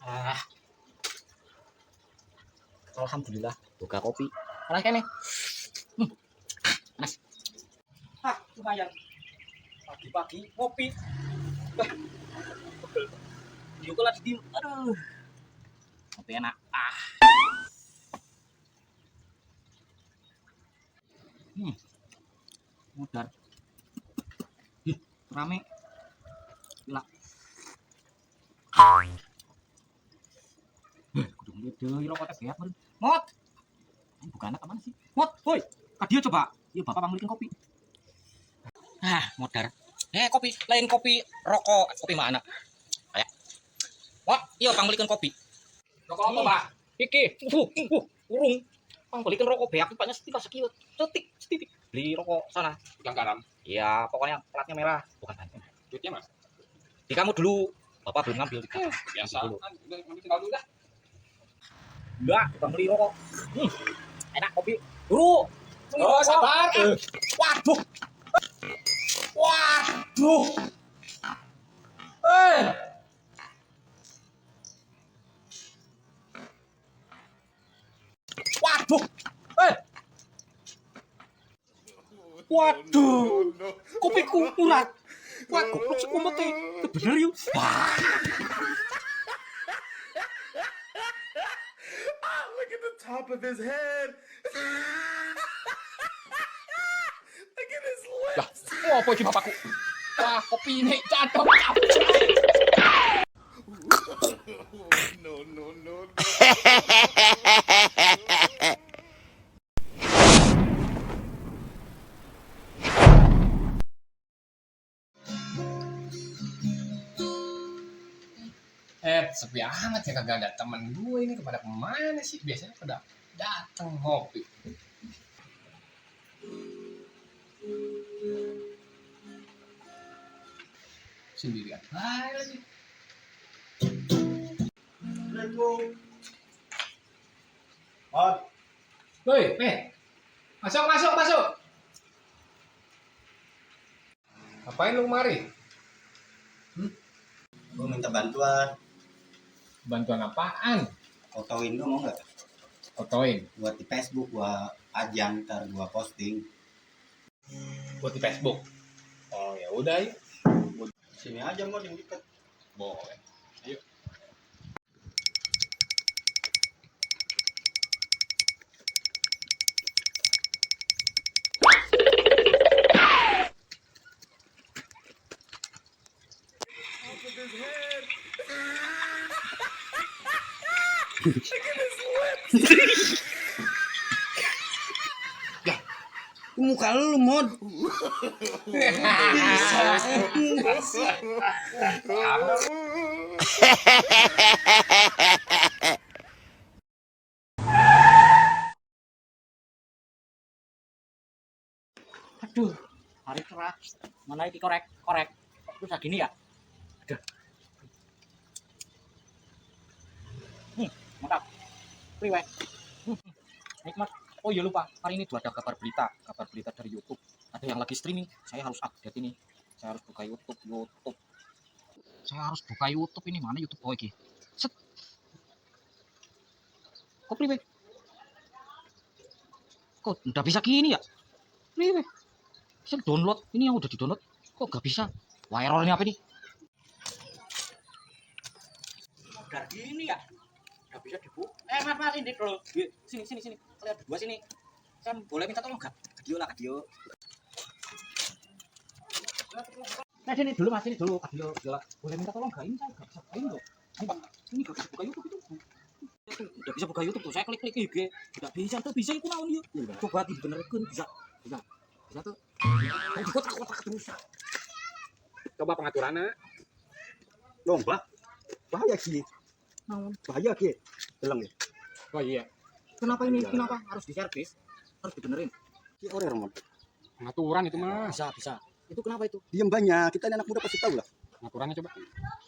Ah, alhamdulillah buka kopi. Panas kene. Panas. Lumayan. Pagi-pagi ngopi. Wah. Yuk lagi diem. Aduh. Kopi enak. Mudar. Rame. Gila. Kudu ngide rokok teh beat, Mot. Ini bukan anak kemana sih? Mot, woi. Kadia coba. Iya, Bapak panggilin kopi. Modar. Kopi, lain kopi rokok, kopi mana? Kayak. Mot, iya panggilin kopi. Rokok apa, Pak? Iki. Urung. Panggilin rokok beak Paknya setik sekiut. Setik. Beli rokok sana. Yang garam. Iya, pokoknya platnya merah, bukan banten. Duitnya mas? Di kamu dulu. Bapak belum ngambil. Biasa. Kan udah nanti tinggal dulu dah. Enggak, kita beli rokok. Enak kopi. Bro. Oh, sabar. Waduh. Waduh. Waduh. Kopiku murah. Wah, goblok sih kumete. Bener yuk. Look at the top of his head. Look at his lips. Lah, apa iki bapakku? Wah, kopi ini cakep. No. Sepi amat ya kagak ada temen gue ini kepada kemana sih? Biasanya pada datang ngopi. Sendirian baik lagi. Woi, masuk. Ngapain lu kemari? Gue minta bantuan. Bantuan apaan? Fotoin gue mau nggak? Fotoin Buat di Facebook gua ajang, ntar gua posting. buat di Facebook. Oh ya udah, yuk. Sini aja mau yang deket. Boleh. Ayo. Muka lu mod. Aduh, hari cerah. Mana iki korek. Terus gini ya? Aduh. Mantap. Priwe. Nikmat. Oh iya lupa, hari ini tuh ada kabar berita dari YouTube. Ada yang lagi streaming. Saya harus update ini. Saya harus buka YouTube. Saya harus buka YouTube ini. Mana YouTube oh iki? Set. Kok priwe? Kok udah bisa gini ya? Priwe? Bisa download. Ini yang udah di-download. Kok nggak bisa? Wah, errornya apa nih? Udah gini ya? Nggak bisa dibuka. Mas ini dulu. Sini. Kalian berdua sini. Saya boleh minta tolong nggak? Kadio. Nah sini dulu mas, ini dulu Kadio. Boleh minta tolong nggak? Ini saya nggak bisa bukain loh. Ini pak, ini nggak bisa buka YouTube itu. Nggak bisa buka YouTube tuh. Saya klik IG. Nggak bisa, tuh bisa itu naon ya. Coba dibenerkan bisa tuh. Kotak terus. Coba pengaturannya. Lomba. Bahaya sih. Bahaya ki. Telang ya. Oh iya. Kenapa harus diservis? Harus dibenerin. Ki orang mod. Pengaturan itu mah. Bisa. Itu kenapa itu? Diam banyak. Kita ini anak muda pasti tahu lah. Pengaturannya coba.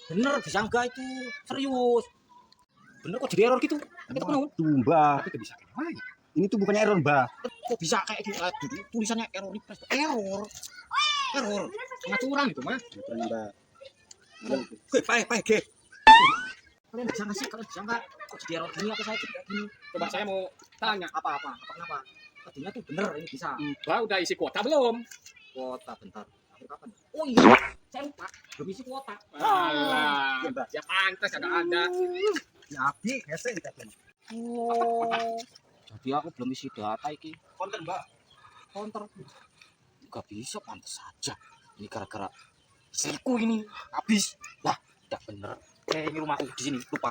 Bener, bisa enggak itu? Serius. Bener kok jadi error gitu? Kita kenapa? Mbak. Tapi bisa gimana? Ini tuh bukannya error, Mbak. Kok bisa kayak gitu? Tulisannya error request. Error. Pengaturan itu mah. Mbak. Pakai. Kalian bisa nggak sih? Kalian bisa nggak? Kok jadi error gini? Apa saya jadi kayak gini? Coba saya mau tanya, Apa kenapa? Tadinya tuh bener ini bisa. Mbak udah isi kuota belum? Kuota bentar. Akhir kapan? Oh iya, saya lupa. Belum isi kuota. Alah, Iya, Mbak. ya pantas agak ada. Nabi, biasa kita kan. Oh. Jadi aku belum isi data iki. Konten, Mbak. Counter. Gak bisa, pantas saja. Ini gara-gara istriku ini habis. Lah, tidak bener. Kayak ini rumahku di sini, lupa.